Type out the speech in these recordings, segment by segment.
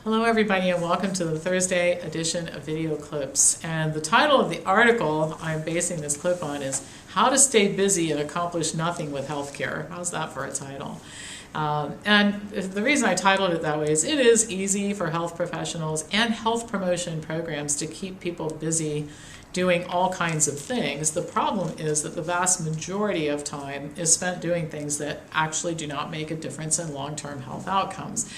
Hello everybody and welcome to the Thursday edition of Video Clips. And the title of the article I'm basing this clip on is How to Stay Busy and Accomplish Nothing with Healthcare. How's that for a title? And the reason I titled it that way is it is easy for health professionals and health promotion programs to keep people busy doing all kinds of things. The problem is that the vast majority of time is spent doing things that actually do not make a difference in long-term health outcomes.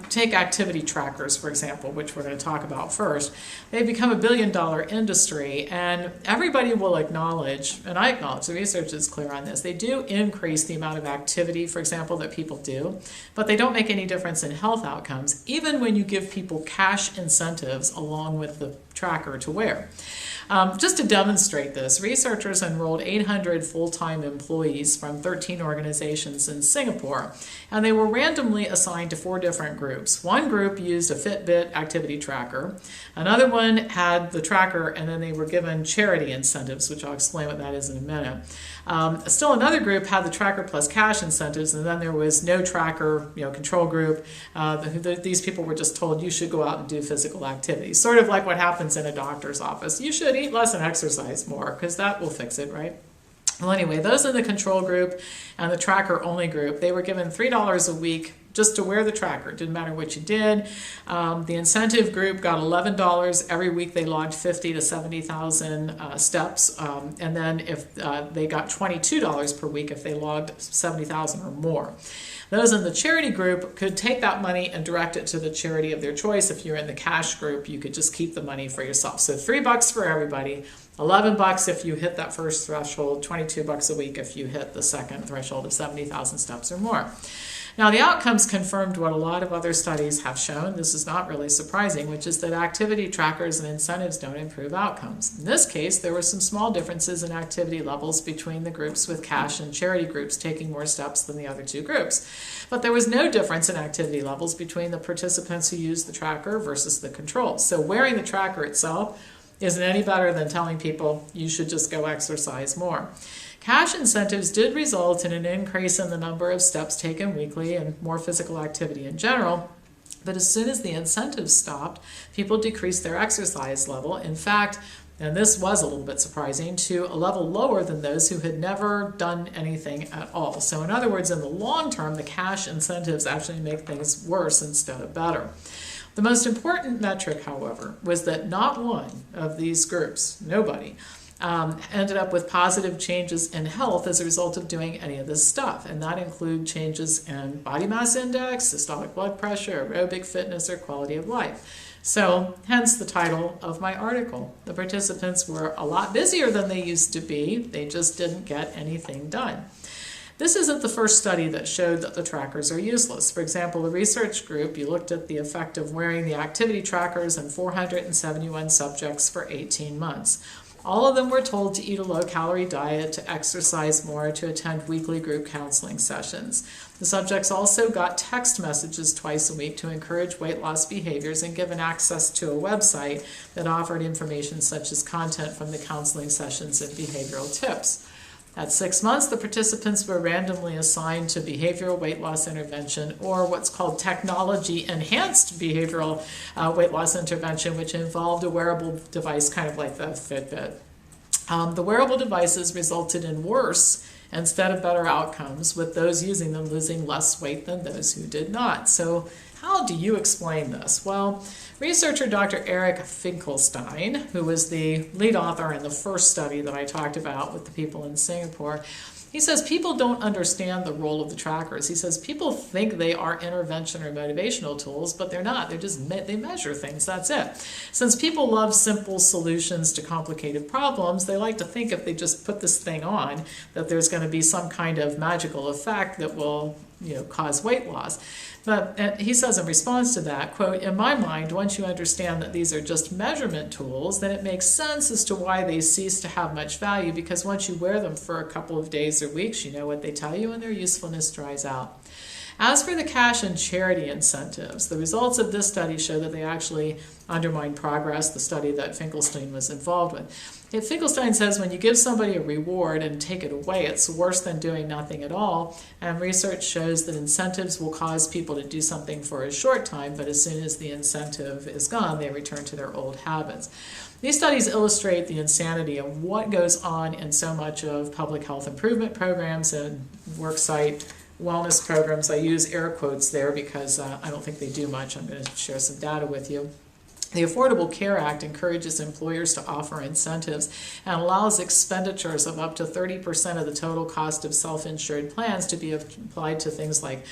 Take activity trackers, for example, which we're going to talk about first. They've become a billion-dollar industry, and everybody will acknowledge, and I acknowledge, the research is clear on this, they do increase the amount of activity, for example, that people do, but they don't make any difference in health outcomes, even when you give people cash incentives along with the tracker to wear. Just to demonstrate this, researchers enrolled 800 full-time employees from 13 organizations in Singapore, and they were randomly assigned to 4 different groups. One group used a Fitbit activity tracker, another one had the tracker, and then they were given charity incentives, which I'll explain what that is in a minute. Still another group had the tracker plus cash incentives, and then there was no tracker, control group. These people were just told you should go out and do physical activity, sort of like what happens in a doctor's office. You should eat less and exercise more because that will fix it, right? Well, anyway, those in the control group and the tracker only group, they were given $3 a week just to wear the tracker. It didn't matter what you did. The incentive group got $11 every week. They logged 50 to 70,000 steps, and then if they got $22 per week if they logged 70,000 or more. Those in the charity group could take that money and direct it to the charity of their choice. If you're in the cash group, you could just keep the money for yourself. So $3 for everybody, $11 if you hit that first threshold, $22 a week if you hit the second threshold of 70,000 steps or more. Now, the outcomes confirmed what a lot of other studies have shown. This is not really surprising, which is that activity trackers and incentives don't improve outcomes. In this case, there were some small differences in activity levels between the groups with cash and charity groups taking more steps than the other 2 groups. But there was no difference in activity levels between the participants who used the tracker versus the controls. So wearing the tracker itself isn't any better than telling people you should just go exercise more. Cash incentives did result in an increase in the number of steps taken weekly and more physical activity in general, but as soon as the incentives stopped, people decreased their exercise level. In fact, and this was a little bit surprising, to a level lower than those who had never done anything at all. So in other words, in the long term, the cash incentives actually make things worse instead of better. The most important metric, however, was that not one of these groups, nobody, ended up with positive changes in health as a result of doing any of this stuff. And that include changes in body mass index, systolic blood pressure, aerobic fitness, or quality of life. So, hence the title of my article. The participants were a lot busier than they used to be. They just didn't get anything done. This isn't the first study that showed that the trackers are useless. For example, a research group, you looked at the effect of wearing the activity trackers in 471 subjects for 18 months. All of them were told to eat a low-calorie diet, to exercise more, to attend weekly group counseling sessions. The subjects also got text messages twice a week to encourage weight loss behaviors and given access to a website that offered information such as content from the counseling sessions and behavioral tips. At 6 months, the participants were randomly assigned to behavioral weight loss intervention, or what's called technology-enhanced behavioral weight loss intervention, which involved a wearable device kind of like the Fitbit. The wearable devices resulted in worse instead of better outcomes, with those using them losing less weight than those who did not. So how do you explain this? Well, researcher Dr. Eric Finkelstein, who was the lead author in the first study that I talked about with the people in Singapore, he says people don't understand the role of the trackers. He says people think they are intervention or motivational tools, but they're not. They measure things, that's it. Since people love simple solutions to complicated problems, they like to think if they just put this thing on, that there's going to be some kind of magical effect that will cause weight loss. But he says in response to that, quote, "In my mind, once you understand that these are just measurement tools, then it makes sense as to why they cease to have much value, because once you wear them for a couple of days or weeks, you know what they tell you and their usefulness dries out." As for the cash and charity incentives, the results of this study show that they actually undermine progress, the study that Finkelstein was involved with. Finkelstein says when you give somebody a reward and take it away, it's worse than doing nothing at all. And research shows that incentives will cause people to do something for a short time, but as soon as the incentive is gone, they return to their old habits. These studies illustrate the insanity of what goes on in so much of public health improvement programs and worksite wellness programs. I use air quotes there because I don't think they do much. I'm going to share some data with you. The Affordable Care Act encourages employers to offer incentives and allows expenditures of up to 30% of the total cost of self-insured plans to be applied to things like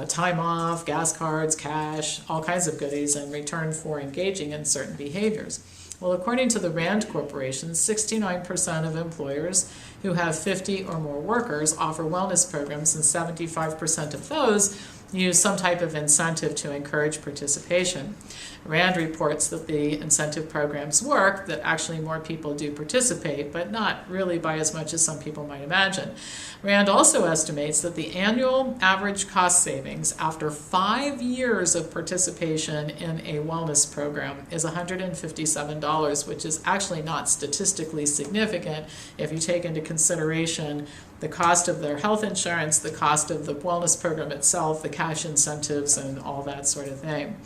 time off, gas cards, cash, all kinds of goodies in return for engaging in certain behaviors. Well, according to the RAND Corporation, 69% of employers who have 50 or more workers offer wellness programs, and 75% of those use some type of incentive to encourage participation. RAND reports that the incentive programs work, that actually more people do participate, but not really by as much as some people might imagine. RAND also estimates that the annual average cost savings after 5 years of participation in a wellness program is $157, which is actually not statistically significant if you take into consideration the cost of their health insurance, the cost of the wellness program itself, the cash incentives, and all that sort of thing.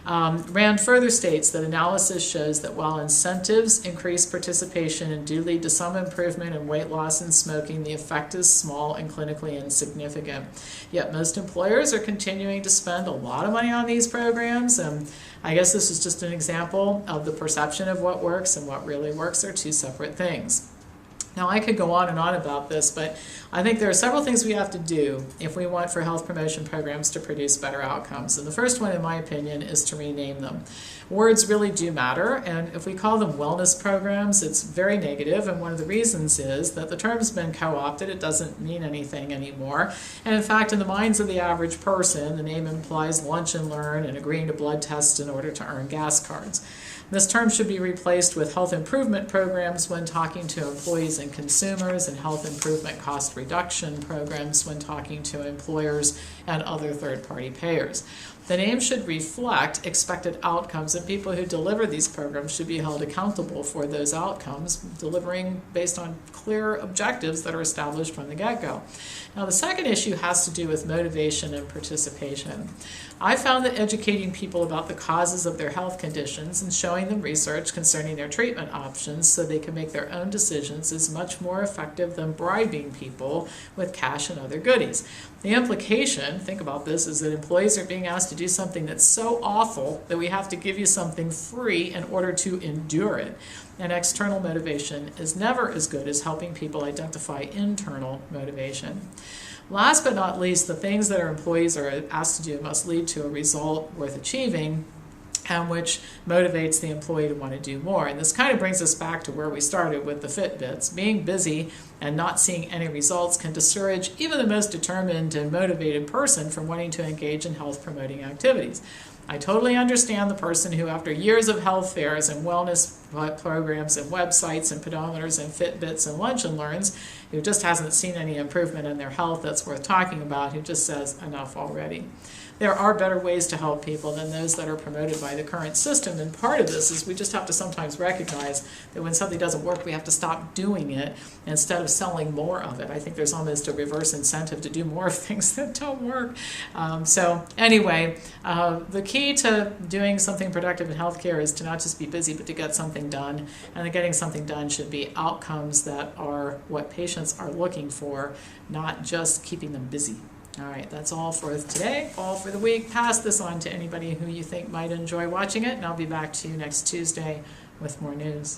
RAND further states that analysis shows that while incentives increase participation and do lead to some improvement in weight loss and smoking, the effect is small and clinically insignificant. Yet most employers are continuing to spend a lot of money on these programs, and I guess this is just an example of the perception of what works and what really works are two separate things. Now, I could go on and on about this, but I think there are several things we have to do if we want for health promotion programs to produce better outcomes. And the first one, in my opinion, is to rename them. Words really do matter, and if we call them wellness programs, it's very negative, and one of the reasons is that the term's been co-opted. It doesn't mean anything anymore. And in fact, in the minds of the average person, the name implies lunch and learn and agreeing to blood tests in order to earn gas cards. This term should be replaced with health improvement programs when talking to employees and consumers, and health improvement cost reduction programs when talking to employers and other third-party payers. The name should reflect expected outcomes, and people who deliver these programs should be held accountable for those outcomes, delivering based on clear objectives that are established from the get-go. Now, the second issue has to do with motivation and participation. I found that educating people about the causes of their health conditions and showing them research concerning their treatment options so they can make their own decisions is much more effective than bribing people with cash and other goodies. The implication, think about this, is that employees are being asked to do something that's so awful that we have to give you something free in order to endure it. And external motivation is never as good as helping people identify internal motivation. Last but not least, the things that our employees are asked to do must lead to a result worth achieving, and which motivates the employee to want to do more. And this kind of brings us back to where we started with the Fitbits. Being busy and not seeing any results can discourage even the most determined and motivated person from wanting to engage in health-promoting activities. I totally understand the person who, after years of health fairs and wellness programs and websites and pedometers and Fitbits and lunch and learns, who just hasn't seen any improvement in their health that's worth talking about, who just says enough already. There are better ways to help people than those that are promoted by the current system, and part of this is we just have to sometimes recognize that when something doesn't work, we have to stop doing it instead of selling more of it. I think there's almost a reverse incentive to do more of things that don't work. So anyway, the key to doing something productive in healthcare is to not just be busy, but to get something done, and the getting something done should be outcomes that are what patients are looking for, not just keeping them busy. All right, that's all for today, all for the week. Pass this on to anybody who you think might enjoy watching it, and I'll be back to you next Tuesday with more news.